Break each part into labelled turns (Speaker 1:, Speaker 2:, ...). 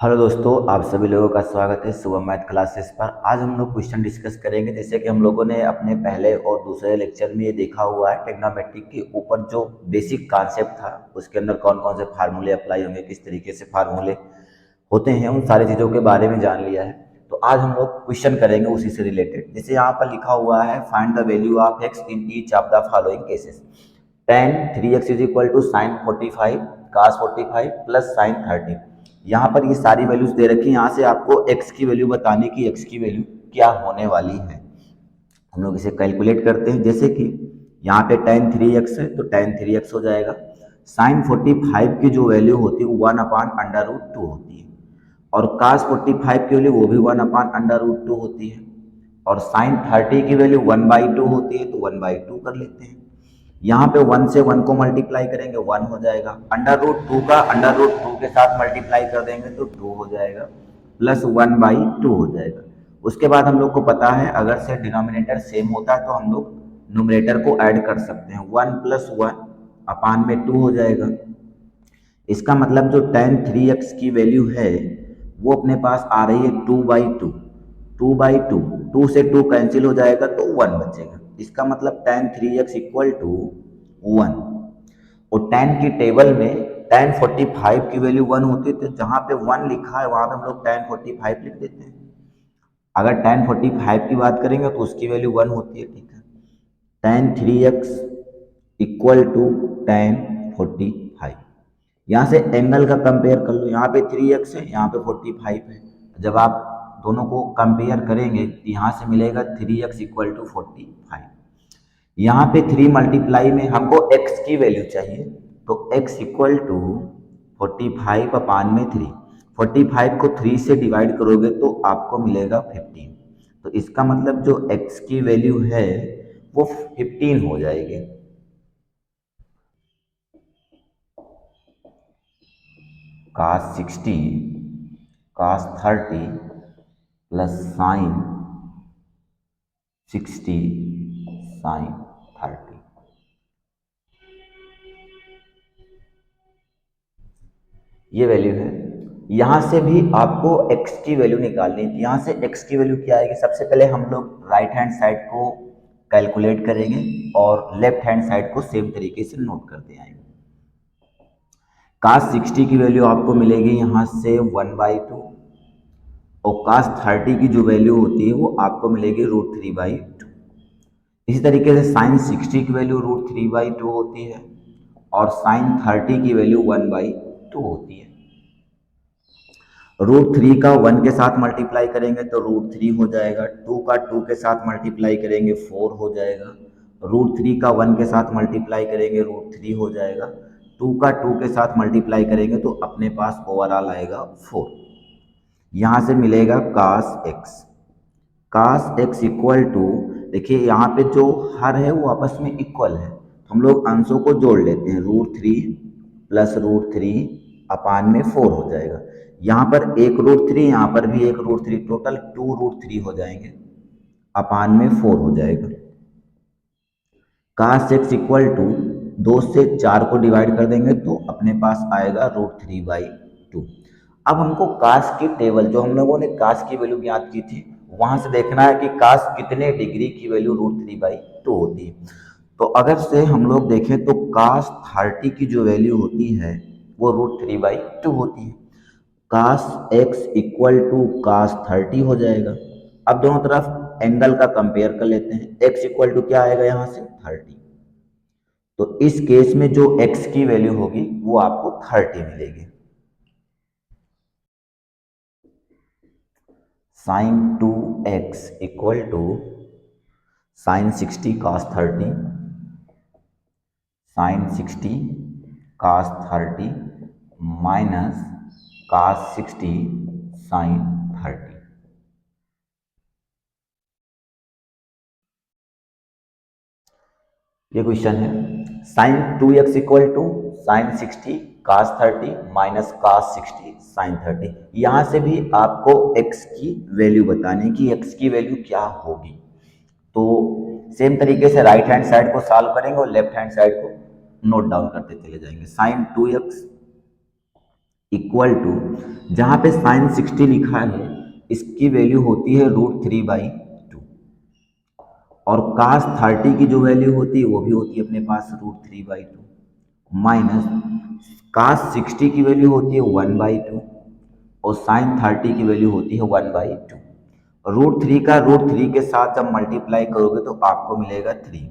Speaker 1: Hello दोस्तों, आप सभी लोगों का स्वागत है सुबह मैथ क्लासेस पर। आज हम लोग क्वेश्चन डिस्कस करेंगे। जैसे कि हम लोगों ने अपने पहले और दूसरे लेक्चर में ये देखा हुआ है, ट्रिग्नोमेट्रिक के ऊपर जो बेसिक कॉन्सेप्ट था उसके अंदर कौन कौन से फार्मूले अप्लाई होंगे, किस तरीके से फार्मूले होते हैं, उन सारी चीज़ों के बारे में जान लिया है। तो आज हम लोग क्वेश्चन करेंगे उसी से रिलेटेड। जैसे यहाँ पर लिखा हुआ है, find the value of x in each of the following cases. tan 3x is equal to sine 45 cos 45 plus sine 30। यहाँ पर ये सारी वैल्यूज दे रखी हैं। यहाँ से आपको x की वैल्यू बतानी कि x की वैल्यू क्या होने वाली है। हम लोग इसे कैलकुलेट करते हैं। जैसे कि यहाँ पे tan 3x है तो tan 3x हो जाएगा। साइन 45 की जो वैल्यू होती है वो 1/√2 होती है, और cos 45 की वैल्यू वो भी 1/√2 होती है, और साइन 30 की वैल्यू 1/2 होती है, तो 1/2 कर लेते हैं। यहाँ पे 1 से 1 को मल्टीप्लाई करेंगे 1 हो जाएगा, √2 का √2 के साथ मल्टीप्लाई कर देंगे तो 2 हो जाएगा, प्लस 1/2 हो जाएगा। उसके बाद हम लोग को पता है, अगर से डिनोमिनेटर सेम होता है तो हम लोग न्यूमरेटर को ऐड कर सकते हैं। 1 + 1 अपान में 2 हो जाएगा। इसका मतलब जो tan 3x की वैल्यू है वो अपने पास आ रही है 2/2। 2/2, 2 से 2 कैंसिल हो जाएगा तो 1 बचेगा। इसका मतलब tan 3x इक्वल टू 1। और tan की टेबल में tan 45 की वैल्यू 1 होती है, तो जहाँ पे 1 लिखा है वहाँ पे हम लोग tan 45 लिख देते हैं। अगर tan 45 की बात करेंगे तो उसकी वैल्यू 1 होती है, ठीक है। tan 3x equal to tan 45। यहाँ से एंगल का कंपेयर कर लो, यहाँ पे 3x है, यहाँ पे 45 है। जब आप दोनों को कंपेयर करेंगे तो यहाँ से मिलेगा 3x इक्वल टू 45। यहाँ पे 3 मल्टीप्लाई में हमको x की वैल्यू चाहिए, तो x इक्वल टू 45/3। 45 को 3 से डिवाइड करोगे तो आपको मिलेगा 15। तो इसका मतलब जो x की वैल्यू है वो 15 हो जाएगी। cos 60 cos 30 plus sine 60 sine 30। ये वैल्यू है। यहाँ से भी आपको x की वैल्यू निकालनी है। यहाँ से x की वैल्यू क्या आएगी, सबसे पहले हम लोग राइट हैंड साइड को कैलकुलेट करेंगे और लेफ्ट हैंड साइड को सेम तरीके से नोट करते आएंगे। cos 60 की वैल्यू आपको मिलेगी यहाँ से 1/2, और cos 30 की जो वैल्यू होती है वो आपको मिलेगी √3/2। इसी तरीके से साइन 60 की वैल्यू √3/2 होती है, और साइन 30 की वैल्यू 1/2 होती है। √3 का 1 के साथ मल्टीप्लाई करेंगे तो √3 हो जाएगा। 2 का 2 के साथ मल्टीप्लाई करेंगे 4 हो जाएगा। √3 का 1 के साथ मल्टीप्लाई करेंगे √3 हो जाएगा। 2 का 2 के साथ मल्टीप्लाई करेंगे तो अपने पास ओवरऑल आएगा 4। यहाँ से मिलेगा cos x। cos x equal to, देखिए यहाँ पे जो हर है वो आपस में इक्वल है, तो हम लोग अंशों को जोड़ लेते हैं। √3 प्लस √3 अपान में 4 हो जाएगा। यहाँ पर एक √3, यहाँ पर भी एक √3, टोटल 2√3 हो जाएंगे, अपान में 4 हो जाएगा। cos x इक्वल टू 2 से 4 को डिवाइड कर देंगे तो अपने पास आएगा √3/2। अब हमको cos की टेबल, जो हम लोगों ने cos की वैल्यू ज्ञात की थी, वहां से देखना है कि cos कितने डिग्री की वैल्यू √3/2 होती है। तो अगर से हम लोग देखें तो cos 30 की जो वैल्यू होती है वो √3/2 होती है। cos x equal to cos 30 हो जाएगा। अब दोनों तरफ एंगल का कंपेयर कर लेते हैं। x इक्वल टू क्या आएगा यहाँ से 30, तो इस केस में जो x की वैल्यू होगी वो आपको 30 मिलेगी। Sine 2x equal to sine 60 cos 30, sine 60 cos 30 minus cos 60 sine 30। ये क्वेश्चन है। Sine 2x equal to sine 60 cos 30 minus cos 60 sine 30। यहाँ से भी आपको x की वैल्यू बताने की, x की वैल्यू क्या होगी। तो सेम तरीके से राइट हैंड साइड को सॉल्व करेंगे और लेफ्ट हैंड साइड को नोट डाउन करते चले जाएंगे। साइन 2x इक्वल टू, जहाँ पे साइन 60 लिखा है इसकी वैल्यू होती है √3/2, और कास 30 की जो वैल्यू होती है वो भी होती है अपने पास √3/2, माइनस कास 60 की वैल्यू होती है 1/2, और साइन 30 की वैल्यू होती है 1/2। √3 का √3 के साथ जब मल्टीप्लाई करोगे तो आपको मिलेगा 3,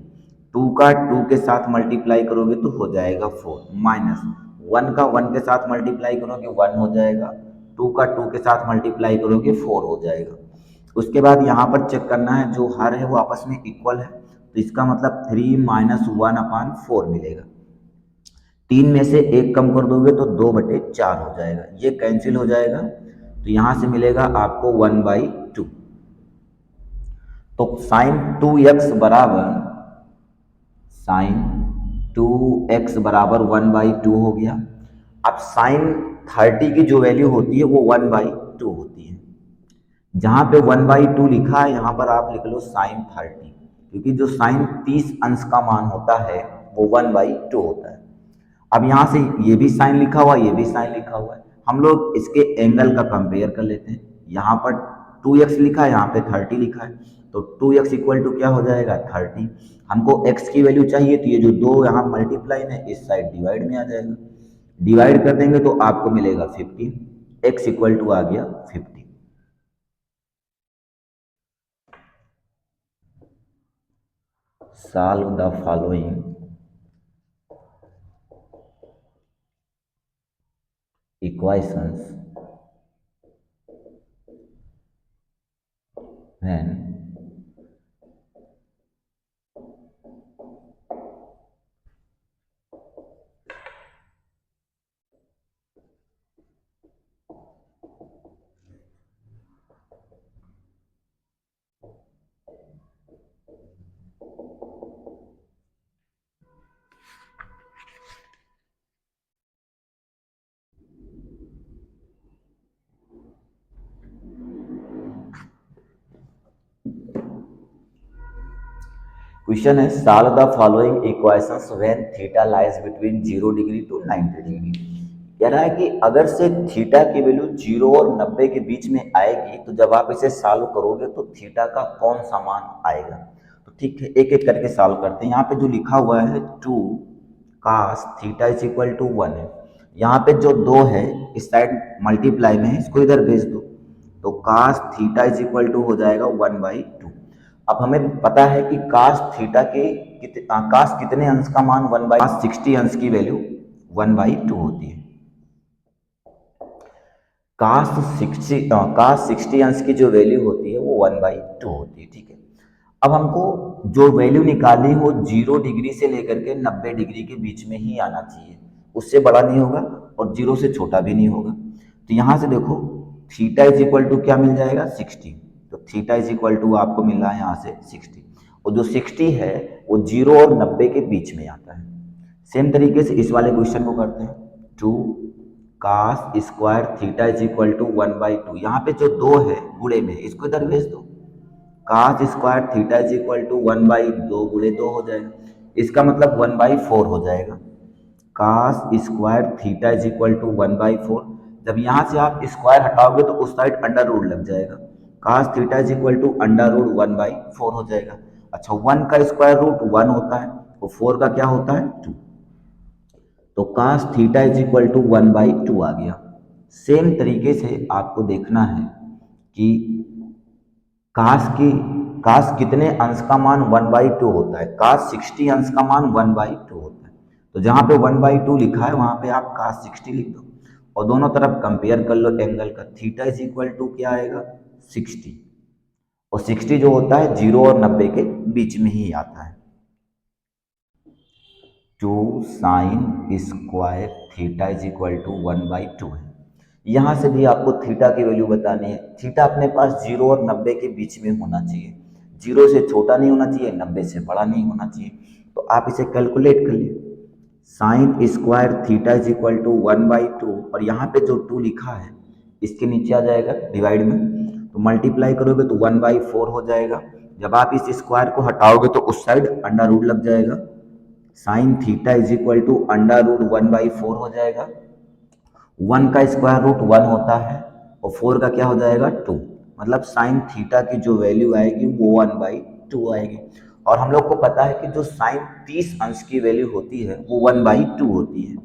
Speaker 1: 2 का 2 के साथ मल्टीप्लाई करोगे तो हो जाएगा 4, माइनस 1 का 1 के साथ मल्टीप्लाई करोगे 1 हो जाएगा, 2 का 2 के साथ मल्टीप्लाई करोगे 4 हो जाएगा। उसके बाद यहाँ पर चेक करना है जो हर है वो आपस में इक्वल है, तो इसका मतलब 3 - 1/4 मिलेगा। 3 में से 1 कम कर दोगे तो 2/4 हो जाएगा, ये कैंसिल हो जाएगा, तो यहाँ से मिलेगा आपको 1/2। तो साइन 2x बराबर 1/2 हो गया। अब साइन 30 की जो वैल्यू होती है वो 1/2 होती है। जहाँ पे 1/2 लिखा है यहाँ पर आप लिख लो साइन 30, क्योंकि जो साइन 30 अंश का मान होता है वो 1/2 होता है। अब यहाँ से ये भी साइन लिखा हुआ है, ये भी साइन लिखा हुआ है, हम लोग इसके एंगल का कंपेयर कर लेते हैं। यहाँ पर 2x लिखा है, यहाँ पे 30 लिखा है, तो 2x इक्वल टू क्या हो जाएगा 30। हमको x की वैल्यू चाहिए, तो ये जो दो यहाँ मल्टीप्लाइन है इस साइड डिवाइड में आ जाएगा, डिवाइड कर देंगे तो आपको मिलेगा 15, x इक्वल टू आ गया 15। Solve the following equations when question है solve the following equations when theta lies between 0 degree to 90 degree. कह रहा है कि अगर से थीटा की वैल्यू 0 और 90 के बीच में आएगी तो जब आप इसे सॉल्व करोगे तो थीटा का कौन सा मान आएगा। तो ठीक है, एक एक करके सॉल्व करते हैं। यहाँ पे जो लिखा हुआ है 2 cos theta is equal to 1 है, यहाँ पे जो 2 है इस साइड मल्टीप्लाई में है, इसको इधर भेज दो, तो cos theta is equal to हो जाएगा 1/2। अब हमें पता है कि cos थीटा के cos कितने अंश का मान 60 अंश की वैल्यू 1/2 होती है। cos 60 अंश की जो वैल्यू होती है वो 1/2 होती है। ठीक है, अब हमको जो वैल्यू निकालनी हो 0 डिग्री से लेकर के 90 डिग्री के बीच में ही आना चाहिए, उससे बड़ा नहीं होगा और 0 से छोटा भी नहीं होगा। तो यहाँ से देखो थीटा इज इक्वल टू क्या मिल जाएगा 60, तो थीटा इज इक्वल टू आपको मिल रहा है यहाँ से 60, और जो 60 है वो 0 और 90 के बीच में आता है। सेम तरीके से इस वाले क्वेश्चन को करते हैं। 2 cos square theta is equal to 1/2, यहाँ पे जो 2 है गुणे में इसको इधर भेज दो, cos square theta is equal to 1/2 गुणे 2 हो जाएगा, इसका मतलब 1/4 हो जाएगा। cos square theta is equal to 1/4, जब यहाँ से आप स्क्वायर हटाओगे तो उस साइड अंडर रूट लग जाएगा, cos theta is equal to √1/4 हो जाएगा। अच्छा, 1 का स्क्वायर रूट 1 होता है और 4 का क्या होता है 2, तो cos theta is equal to 1/2 आ गया। सेम तरीके से आपको देखना है कि काश कितने अंश का मान 1/2 होता है। काश 60 अंश का मान 1/2 होता है, तो जहाँ पे 1/2 लिखा है वहाँ पे आप काश 60 लिख दो और दोनों तरफ कंपेयर कर लो एंगल का। थीटा इज इक्वल टू क्या आएगा 60, और 60 जो होता है 0 और 90 के बीच में ही आता है। 2 sine square theta is equal to 1/2 है। यहाँ से भी आपको थीटा की वैल्यू बतानी है। थीटा अपने पास 0 और 90 के बीच में होना चाहिए, 0 से छोटा नहीं होना चाहिए, 90 से बड़ा नहीं होना चाहिए। तो आप इसे कैलकुलेट कर लिए, sine square theta is equal to 1/2, और यहाँ पे जो 2 लिखा है इसके नीचे आ जाएगा डिवाइड में, तो मल्टीप्लाई करोगे तो 1/4 हो जाएगा। जब आप इस स्क्वायर को हटाओगे तो उस साइड अंडर रूट लग जाएगा, sine theta is equal to √1/4 हो जाएगा, 1 का स्क्वायर रूट 1 होता है और 4 का क्या हो जाएगा 2, मतलब साइन थीटा की जो वैल्यू आएगी वो 1/2 आएगी। और हम लोग को पता है कि जो साइन 30 अंश की वैल्यू होती है वो 1/2 होती है।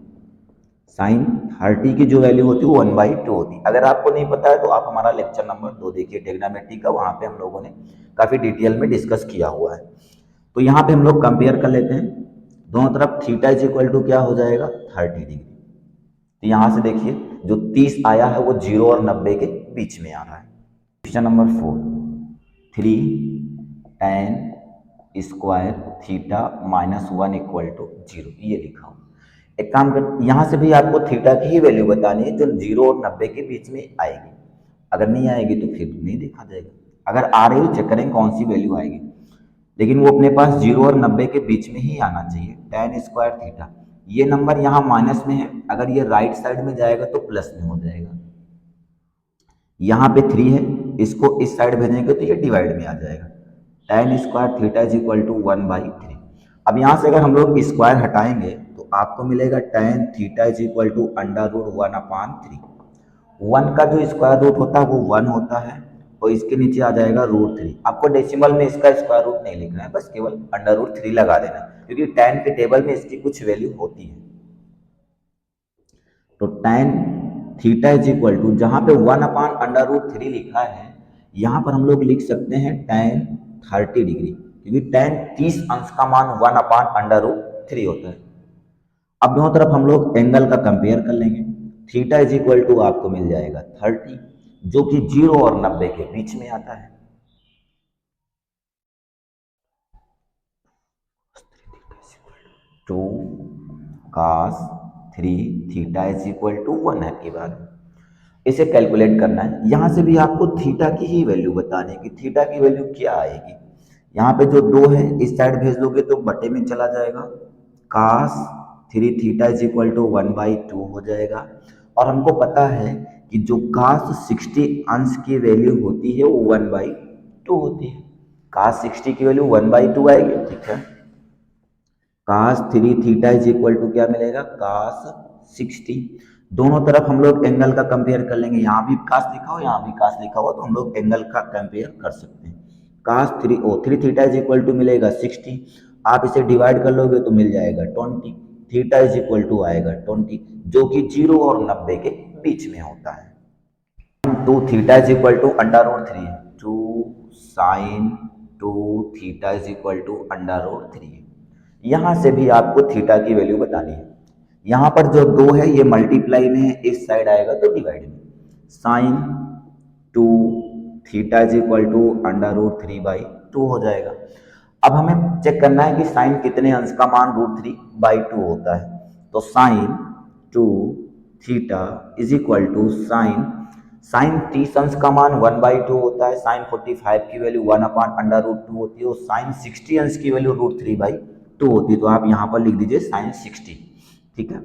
Speaker 1: साइन 30 की जो वैल्यू होती है वो 1/2 होती है। अगर आपको नहीं पता है तो आप हमारा लेक्चर नंबर 2 देखिए ट्रिग्नोमेट्री का, वहाँ पे हम लोगों ने काफ़ी डिटेल में डिस्कस किया हुआ है। तो यहाँ पे हम लोग कंपेयर कर लेते हैं, दोनों तरफ थीटा इज इक्वल टू क्या हो जाएगा 30 डिग्री। तो यहाँ से देखिए जो 30 आया है वो 0 और 90 के बीच में आ रहा है। Question number 4, 3 tan square theta -1 equal to 0, ये लिखा हो। एक काम कर, यहाँ से भी आपको थीटा की ही वैल्यू बतानी है जो 0 और 90 के बीच में आएगी। अगर नहीं आएगी तो फिर नहीं देखा जाएगा, अगर आ रही हो चेक करें कौन सी वैल्यू आएगी, लेकिन वो अपने पास 0 और 90 के बीच में ही आना चाहिए। tan स्क्वायर थीटा, ये नंबर यहाँ माइनस में है, अगर ये राइट साइड में जाएगा तो प्लस में हो जाएगा। यहाँ पे 3 है, इसको इस साइड भेजेंगे तो ये डिवाइड में आ जाएगा। tan square theta is equal to 1/3। अब यहाँ से अगर हम लोग स्क्वायर हटाएंगे तो आपको मिलेगा tan theta is equal to √1/3। 1 का जो स्क्वायर रूट होता है वो 1 होता है और इसके नीचे आ जाएगा √3। आपको डेसिमल में इसका स्क्वायर रूट नहीं लिखना है, बस केवल √3 लगा देना है, क्योंकि tan के टेबल में इसकी कुछ वैल्यू होती है। तो tan theta is equal to, जहाँ पे 1/√3 लिखा है यहाँ पर हम लोग लिख सकते हैं tan 30 डिग्री, क्योंकि tan 30 अंश का मान 1/√3 होता है। अब दोनों तरफ हम लोग एंगल का कंपेयर कर लेंगे। थीटा इज इक्वल टू आपको मिल जाएगा 30, जो कि 0 और 90 के बीच में आता है। Two cos 3 theta is equal to 1 है की बात, इसे कैलकुलेट करना है। यहाँ से भी आपको थीटा की ही वैल्यू बतानी है कि थीटा की वैल्यू क्या आएगी। यहाँ पे जो 2 है इस साइड भेज दोगे तो बटे में चला जाएगा, cos 3 theta is equal to 1/2 हो जाएगा। और हमको पता है कि जो cos 60 अंश की वैल्यू होती है वो 1/2 होती है। cos 60 की वैल्यू 1/2 आएगी, ठीक है। cos 3 theta is equal to क्या मिलेगा cos 60। दोनों तरफ हम लोग एंगल का कंपेयर कर लेंगे, यहाँ भी cos लिखा हो यहाँ भी cos लिखा हो तो हम लोग एंगल का कंपेयर कर सकते हैं। cos 3 theta is equal to मिलेगा 60, आप इसे डिवाइड कर लोगे तो मिल जाएगा 20। थीटा इज इक्वल टू आएगा 20, जो कि 0 और 90 के बीच में होता है। 2 theta is equal to √3, 2 sine 2 theta is equal to √3। यहाँ से भी आपको थीटा की वैल्यू बतानी है। यहाँ पर जो 2 है ये मल्टीप्लाई में है, इस साइड आएगा तो डिवाइड में। Sine 2 theta is equal to √3/2 हो जाएगा। अब हमें चेक करना है कि साइन कितने अंश का मान √3/2 होता है। तो sine 2 theta is equal to sine 30 अंश का मान 1/2 होता है, साइन 45 की वैल्यू 1/√2 होती है और साइन 60 अंश की वैल्यू √3/2 होती है। तो आप यहाँ पर लिख दीजिए साइन 60, ठीक है।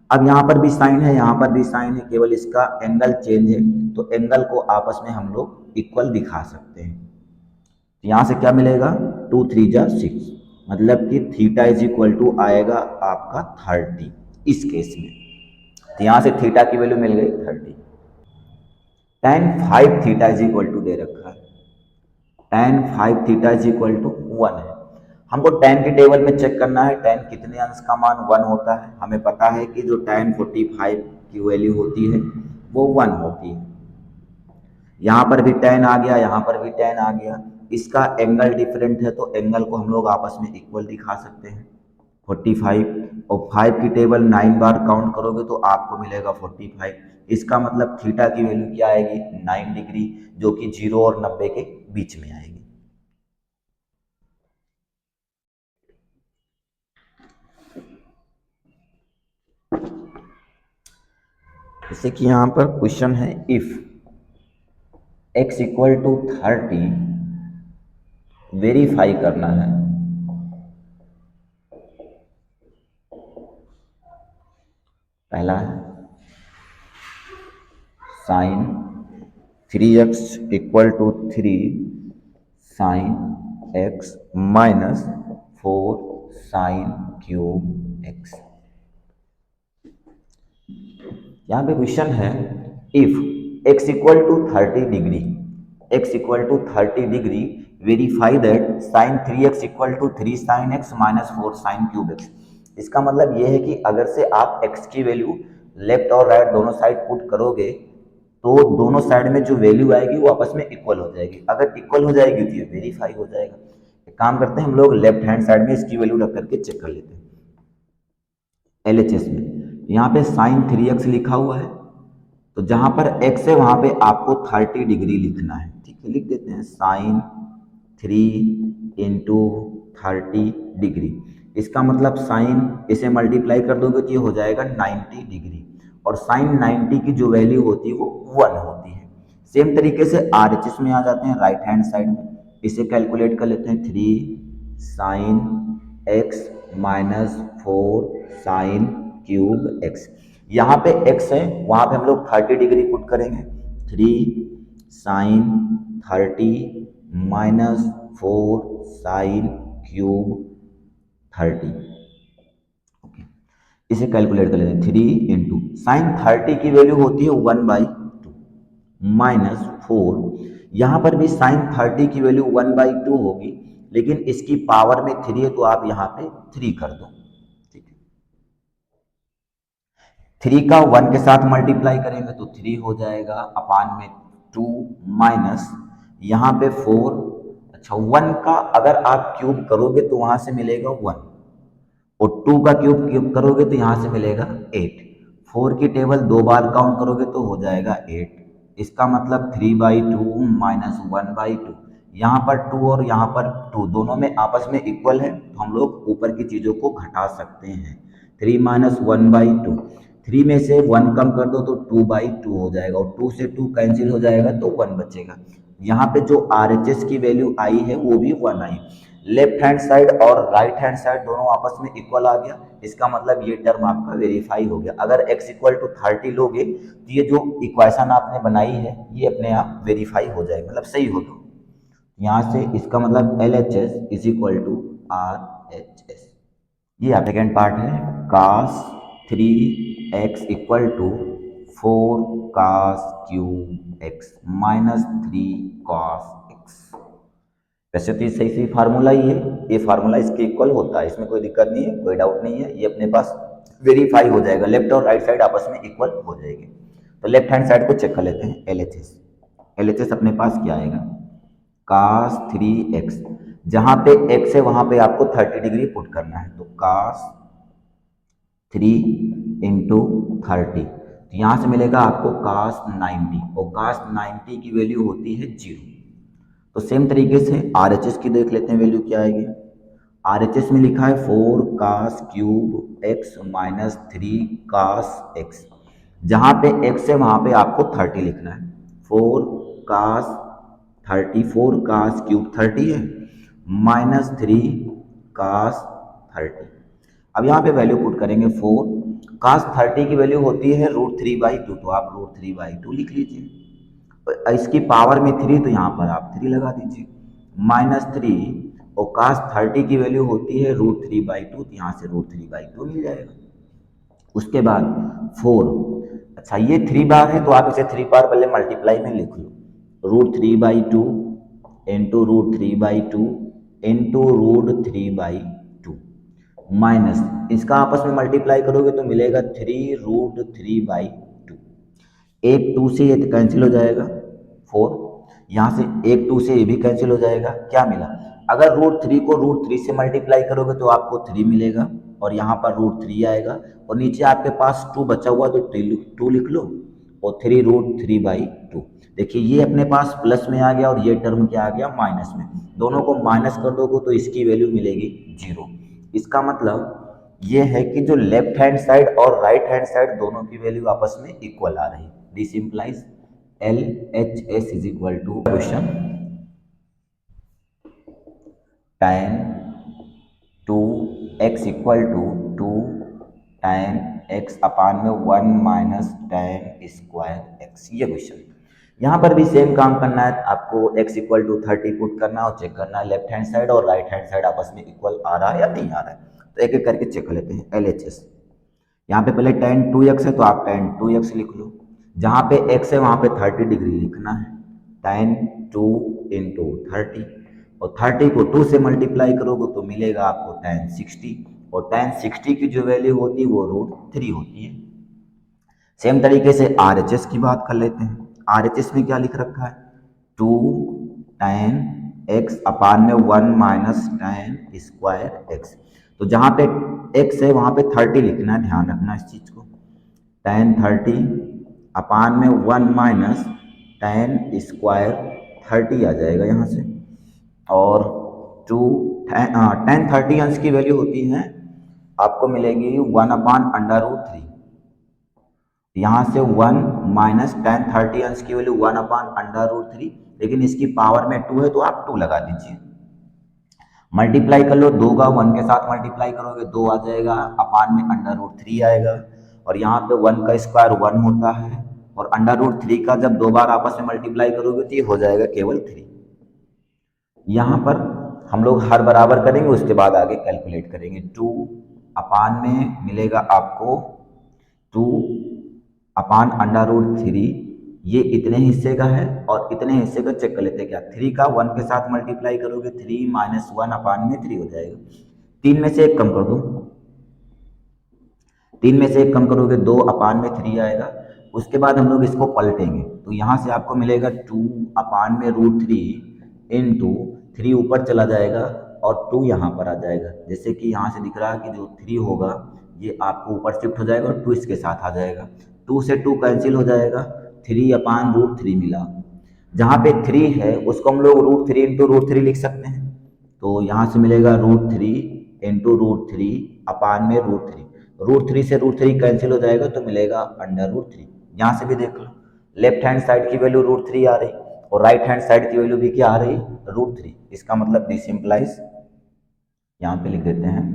Speaker 1: अब यहाँ पर भी साइन है यहाँ पर भी साइन है, केवल इसका एंगल चेंज है, तो एंगल को आपस में हम लोग इक्वल दिखा सकते हैं। तो यहाँ से क्या मिलेगा 2 3 जा 6, मतलब कि थीटा इज इक्वल टू आएगा आपका 30 इस केस में। तो यहाँ से थीटा की वैल्यू मिल गई 30। tan 5 theta is equal to दे रखा है, tan 5 theta is equal to 1 है। हमको tan के टेबल में चेक करना है tan कितने अंश का मान 1 होता है। हमें पता है कि जो tan 45 की वैल्यू होती है वो 1 होती है। यहाँ पर भी tan आ गया यहाँ पर भी tan आ गया, इसका एंगल डिफरेंट है तो एंगल को हम लोग आपस में इक्वल दिखा सकते हैं। 45 और 5 की टेबल 9 बार काउंट करोगे तो आपको मिलेगा 45। इसका मतलब थीटा की वैल्यू क्या आएगी 9 डिग्री, जो कि 0 और 90 के बीच में आएगी। जैसे कि यहाँ पर क्वेश्चन है, if x equal to 30, verify करना है। पहला है sine 3x equal to 3 sine x minus 4 sine cube x। यहाँ पे क्वेश्चन है, if x equal to 30 degree, x equal to 30 degree, verify that sine 3x equal to 3 sin x minus 4 sin³ x। इसका मतलब ये है कि अगर से आप x की वैल्यू लेफ्ट और राइट दोनों साइड पुट करोगे तो दोनों साइड में जो वैल्यू आएगी वो आपस में इक्वल हो जाएगी। अगर इक्वल हो जाएगी तो ये वेरीफाई हो जाएगा। एक काम करते हैं, हम लोग लेफ्ट हैंड साइड में इसकी वैल्यू रख करके चेक कर लेते हैं। LHS में यहाँ पे sin 3x लिखा हुआ है, तो जहां पर x है वहां पे आपको 30 डिग्री लिखना है। ठीक है, लिख देते हैं sin 3 × 30 डिग्री। इसका मतलब साइन इसे मल्टीप्लाई कर दोगे तो ये हो जाएगा 90 डिग्री, और साइन 90 की जो वैल्यू होती है वो 1 होती है। सेम तरीके से RHS में आ जाते हैं, राइट हैंड साइड में इसे कैलकुलेट कर लेते हैं। 3 sin x minus 4 sin³ x। यहाँ पे x है, वहां पे हम लोग 30 डिग्री पुट करेंगे। 3 sin 30 माइनस 4 sin³ 30। ओके, इसे कैलकुलेट कर लेते हैं। 3 × sin 30 की वैल्यू होती है 1/2 माइनस 4। यहाँ पर भी sin 30 की वैल्यू 1/2 होगी, लेकिन इसकी पावर में 3 है तो आप यहाँ पे 3 कर दो। ठीक है, 3 का 1 के साथ मल्टीप्लाई करेंगे तो 3 हो जाएगा, अपान में 2 माइनस यहाँ पे 4। अच्छा, 1 का अगर आप क्यूब करोगे तो वहां से मिलेगा 1, और 2 का क्यूब क्यूब करोगे तो यहां से मिलेगा 8। 4 की टेबल 2 बार काउंट करोगे तो हो जाएगा 8। इसका मतलब 3/2 माइनस 1/2। यहाँ पर 2 और यहाँ पर 2 दोनों में आपस में इक्वल है, तो हम लोग ऊपर की चीज़ों को घटा सकते हैं। 3 माइनस 1/2, 3 में से 1 कम कर दो तो 2/2 हो जाएगा, और 2 से 2 कैंसिल हो जाएगा तो 1 बचेगा। यहाँ पे जो RHS की वैल्यू आई है वो भी 1 आई। लेफ्ट हैंड साइड और राइट हैंड साइड दोनों आपस में इक्वल आ गया, इसका मतलब ये टर्म आपका वेरीफाई हो गया। अगर x इक्वल टू 30 लोगे तो ये जो इक्वेशन आपने बनाई है ये अपने आप वेरीफाई हो जाएगा, मतलब सही होगा। यहाँ से इसका मतलब LHS is equal to RHS। ये आप सेकेंड पार्ट है, cos 3x equal to 4 cos³ x minus 3 cos x। वैसे तो सही सही फार्मूला ही है, ये फार्मूला इसके इक्वल होता है, इसमें कोई दिक्कत नहीं है, कोई डाउट नहीं है, ये अपने पास वेरीफाई हो जाएगा। लेफ्ट और राइट साइड आपस में इक्वल हो जाएगी। तो लेफ्ट हैंड साइड को चेक कर लेते हैं। LHS, LHS अपने पास क्या आएगा, cos 3x, जहां पे x है वहां पे आपको 30 डिग्री पुट करना है, तो cos 3 × 30, तो यहां से मिलेगा आपको cos 90, और cos 90 की वैल्यू होती है 0। तो सेम तरीके से RHS की देख लेते हैं वैल्यू क्या आएगी। RHS में लिखा है 4 cos³ x minus 3 cos x। जहां पे x है वहां पे आपको 30 लिखना है। 4 cos 30 है माइनस 3 cos 30। अब यहाँ पे वैल्यू पुट करेंगे। 4 cos 30 की वैल्यू होती है √3/2, तो आप √3/2 लिख लीजिए। इसकी पावर में 3 तो यहाँ पर आप 3 लगा दीजिए, माइनस 3, और cos 30 की वैल्यू होती है √3/2, तो यहाँ से √3/2 मिल जाएगा। उसके बाद 4, अच्छा ये 3 बार है तो आप इसे 3 बार पहले मल्टीप्लाई में लिख लो। √3/2 इंटू √3/2 इंटू √3/2 माइनस, इसका आपस में मल्टीप्लाई करोगे तो मिलेगा 3 √3/2। एक 2 से ये कैंसिल हो जाएगा 4, यहाँ से एक 2 से ये भी कैंसिल हो जाएगा। क्या मिला, अगर √3 को √3 से मल्टीप्लाई करोगे तो आपको 3 मिलेगा, और यहाँ पर √3 आएगा, और नीचे आपके पास 2 बचा हुआ तो 2 लिख लो, और 3 √3/2। देखिए ये अपने पास प्लस में आ गया और ये टर्म क्या आ गया, माइनस में। दोनों को माइनस कर दोगे तो इसकी वैल्यू मिलेगी 0। इसका मतलब ये है कि जो लेफ्ट हैंड साइड और राइट हैंड साइड दोनों की वैल्यू आपस में इक्वल आ रही है। This implies LHS is equal to, question tan 2x equal to 2 tan x upon में 1 माइनस tan²x, ये क्वेश्चन। यहाँ पर भी सेम काम करना है आपको, x इक्वल टू 30 पुट करना है और चेक करना है लेफ्ट हैंड साइड और राइट हैंड साइड आपस में इक्वल आ रहा है या नहीं आ रहा है। तो एक एक करके चेक कर लेते हैं। LHS यहाँ पे पहले tan 2x है तो आप tan 2x लिख लो, जहाँ पे x है वहाँ पे 30 डिग्री लिखना है, tan 2 इंटू 30, और 30 को 2 से मल्टीप्लाई करोगे तो मिलेगा आपको tan 60, और tan 60 की जो वैल्यू होती है वो √3 होती है। सेम तरीके से RHS की बात कर लेते हैं। RHS में क्या लिख रखा है, 2 tan x अपान में 1 माइनस tan स्क्वायर x। तो जहाँ पे x है वहाँ पे 30 लिखना है, ध्यान रखना इस चीज़ को, tan 30 अपान में 1 माइनस tan स्क्वायर 30 आ जाएगा यहाँ से, और 2 tan 30 अंश की वैल्यू होती है आपको मिलेगी 1 अपान √3, यहाँ से 1 माइनस tan 30 अंश की वैल्यू 1 अपान √3, लेकिन इसकी पावर में 2 है तो आप 2 लगा दीजिए, मल्टीप्लाई कर लो, 2 का 1 के साथ मल्टीप्लाई करोगे 2 आ जाएगा, अपान में √3 आएगा, और यहाँ पे 1 का स्क्वायर 1 होता है, और √3 का जब 2 बार आपस में मल्टीप्लाई करोगे तो ये हो जाएगा केवल 3। यहाँ पर हम लोग हर बराबर करेंगे, उसके बाद आगे कैलकुलेट करेंगे। 2 अपान में मिलेगा आपको 2 अपान √3, ये इतने हिस्से का है, और इतने हिस्से का चेक कर लेते हैं क्या, 3 का 1 के साथ मल्टीप्लाई करोगे 3 माइनस 1 अपान में 3 हो जाएगा, 3 में से 1 कम कर दो, 3 में से 1 कम करोगे 2 अपान में 3 आएगा, उसके बाद हम लोग इसको पलटेंगे तो यहाँ से आपको मिलेगा 2 अपान में √3 इंटू 3 ऊपर चला जाएगा और 2 यहाँ पर आ जाएगा, जैसे कि यहाँ से दिख रहा है कि जो 3 होगा ये आपको ऊपर शिफ्ट हो जाएगा और 2 इसके साथ आ जाएगा, 2 से 2 कैंसिल हो जाएगा, 3 अपान √3 मिला। जहाँ पे 3 है उसको हम लोग √3 इंटू √3 लिख सकते हैं, तो यहाँ से मिलेगा √3 इंटू √3 अपान में √3 से √3 कैंसिल हो जाएगा तो मिलेगा √3। यहाँ से भी देख लो, लेफ्ट हैंड साइड की वैल्यू √3 आ रही और राइट हैंड साइड की वैल्यू भी क्या आ रही, √3। इसका मतलब दिस इंप्लाइज, यहाँ पे लिख देते हैं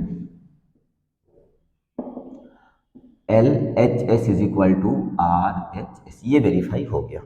Speaker 1: LHS is equal to RHS, ये वेरीफाई हो गया।